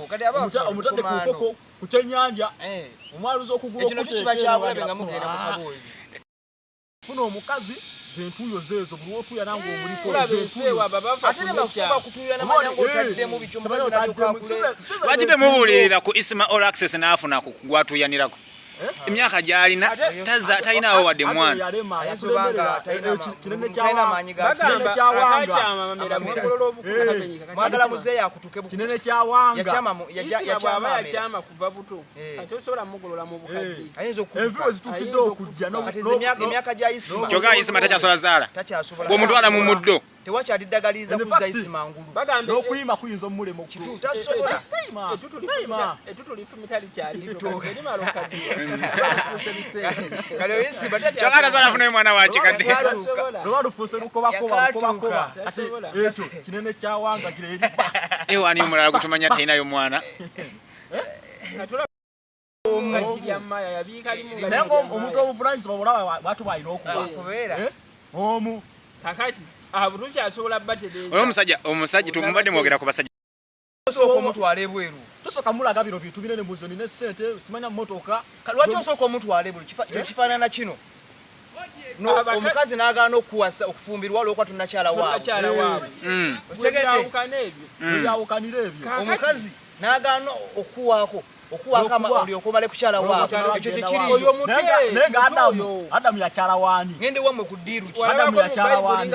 kati aba omutadde ku nkoko ku kyennyanja omwaluza okugula ekino kiba kyabulabe nga mugenda mu kaboozi funa omukazi zentuyo zezo buli otuya nange omuliko ate ne bakusoba kutuya namanya ng'otaddemu bikyo mukazi nalyokakule lwaki temubulirira ku isima all access n'afuna gwatuyanirako emyaka gy'alina talinawo wadde mwana mwagala muzeeyo akutuke kinene kyawanga yakyama kuva buto ate osobola mugolola mu bukadde enviwe zitukidde okujja emyaka gya isima kyokka isima takyasobola zaala bw'omutwala mu muddo tewakyaliddagaliza kuza isima ngulu n'okuyima kuyinza omulema tasobola etutu lifumita likyali limala okadde kyokka tasobola afunayo mwana wakikadde lwa lufuuse lukobakoba kati ekyo kinene kyawanga kireri ewani omulala gutumanya talinayo mwana naye omuntu omuvunanyizibwa bolaba bwatu bwalina okuba omu kakati butukyasobola batereza oyo omusajja tumubadde mwogera ku basajja osooka omutwala ebweru tosooka mulaga bino bintu binene muzo nina sente simanya mmotoka lwaki osooka omutwala ebweru kifaanana kino omukazi n'agaana okuwasa okufumbirwa olwokuba tunakyala waabwe ebyawukanira ebyo omukazi n'agaana okuwaako olyoka omale kukyala waabwe ekyo tekiriyo naye nga adamu yakyala waani ngende wammwe ku ddiiruki adamu yakyala waani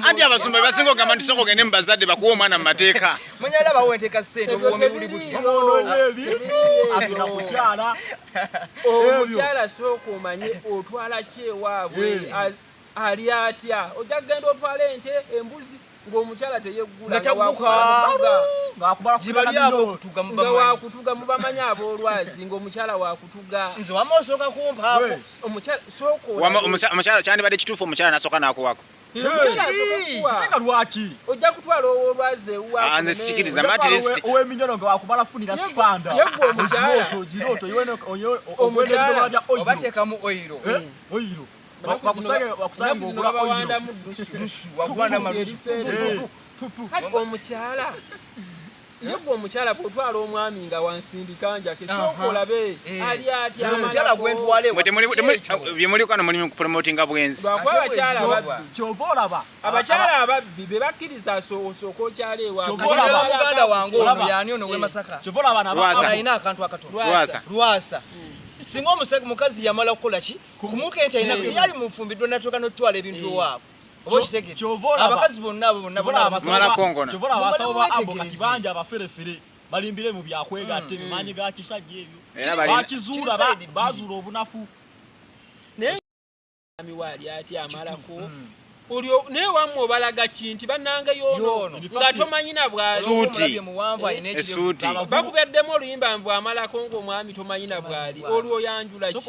anti abasumba bebasinga ogamba nti sooka ogende mu bazadde bakuwa omwana mu mateeka manyala bawo enteeka ssente obuwomi buli buti agenda kukyala omukyala sooka omanye otwala ki ewaabwe ali atya ojja kugenda otwala ente embuzi ng'omukyala teyeggula nga wakutuga mubamanyi ab'olwazi ng'omukyala wakutuga nze wama osooka kumpaako omukyala kyandibadde kituufu omukyala nasooka n'akuwako tega lwaki ojja kutwala olwazi nze sikiriza matirist ow'eminyono nga wakubala funira sipanda yegwe omukyala obateekamu oyiro bakusage ng'ogula oyiro kati omukyala yegwe omukyala bw'otwala omwami nga wansindika njake sooka olabe ali atya omukyala gwentwale byemuliko ano mulimu kupromotinga bwenzi lwakuba abakyala ababbi kyova olaba abakyala ababbi be bakkiriza osooka okyala ewaabwe muganda wange ono yaani ono w'emasaka kyova olaba alina akantu akatono lwasa singa omukazi yamala kukola ki kumuka ente alina teyali mufumbiddwa natuuka n'otwala ebintu ewaabwe oba okitegedde abakazi bonna abo mwala abasawo ba abo kakibanja abaferefere balimbire mu byakwegatta ebimanyi ga kisajja ebyo bakizuula bazuula obunafu naye miwaali ati amalako olyo naye wammwe obalaga kinti bannange yono nga tomanyina bwali bakubeddemu oluyimba bwamalako ng'omwami tomanyina bwali olwo oyanjula ki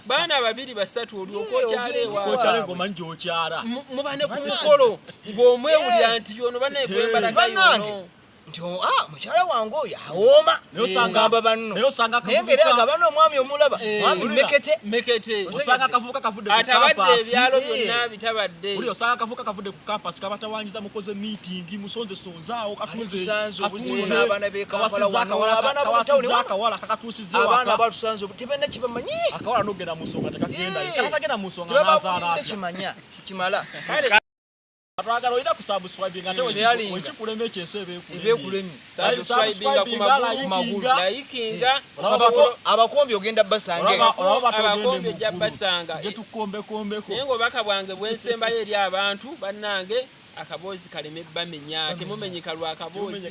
baana babiri basatu olyoka okyala ewaabwe ng'omanyi gy'okyala mubane ku mukolo ng'omwewulira nti yono bannekwembalaga yono nti mukyala wange oyo awooma ngamba banno naye ng'eraga banno omwami omulaba mwami mekete osanga akavubuka kavudde atabadde ebyalo byonna bitabadde osanga akavubuka kavudde ku kampasi kabatawanyiza mukoze meeting musonzesonzaawo akawala kakatuusiza abaana batusanze tibalina kibamanyi akawala nogenda mu nsonga tekatagenda mu nsonga nazaala kimanya kimala atwagala olina kusubscribinga ate wekikulema ekyensi ebeekulemi layikinga abakombi ogenda basange abakombi ojja basanga getukombekombeko naye ng'obubaka bwange bwensembayo eri abantu bannange akaboozi kaleme bamenya temumenyeka lwa akaboozi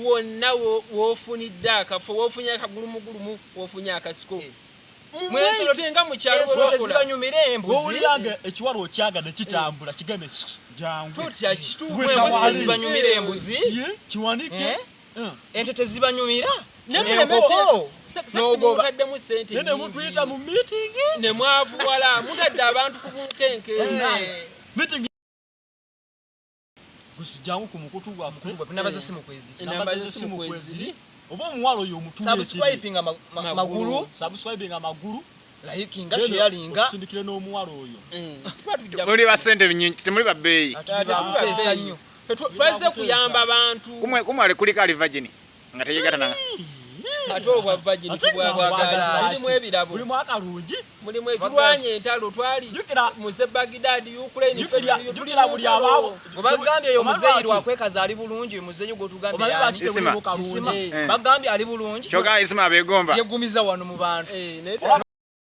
wonna woofunidde akafo woofunye akagulumugulumu woofunye akasiko mwesinga mukyalo tezibanyumira embuzi ekiwala okyaga nekitambula kigeme jangu totya kituufu tezibanyumira embuzi kiwanike ente tezibanyumira enkoko nogobaddemu sente nene mutuyita mu meeting ne mwavuwala mutadde abantu ku bunkenke meeting gusijangu ku mukutu gwaffe nabaza simu kweziri oba omuwala oyo omutume subscribing amagulu like nga sharinga sindikire no muwalo oyo muri ba sente nyingi temuri ba bei atutesa nnyo twese kuyamba abantu kumwe ali kuli kali virgin nga teyegatana atobo bwa virgin kubwa mulimu ebirabo mulimu akalungi mulimu etulwanye entalo twali muze Baghdad Ukraine yukira buli abawo bagambye yo muzeyi lwakwekaza ali bulungi muzeyi gotugambye yani Isima bagambye ali bulungi choga Isima abegomba yegumiza wano mu bantu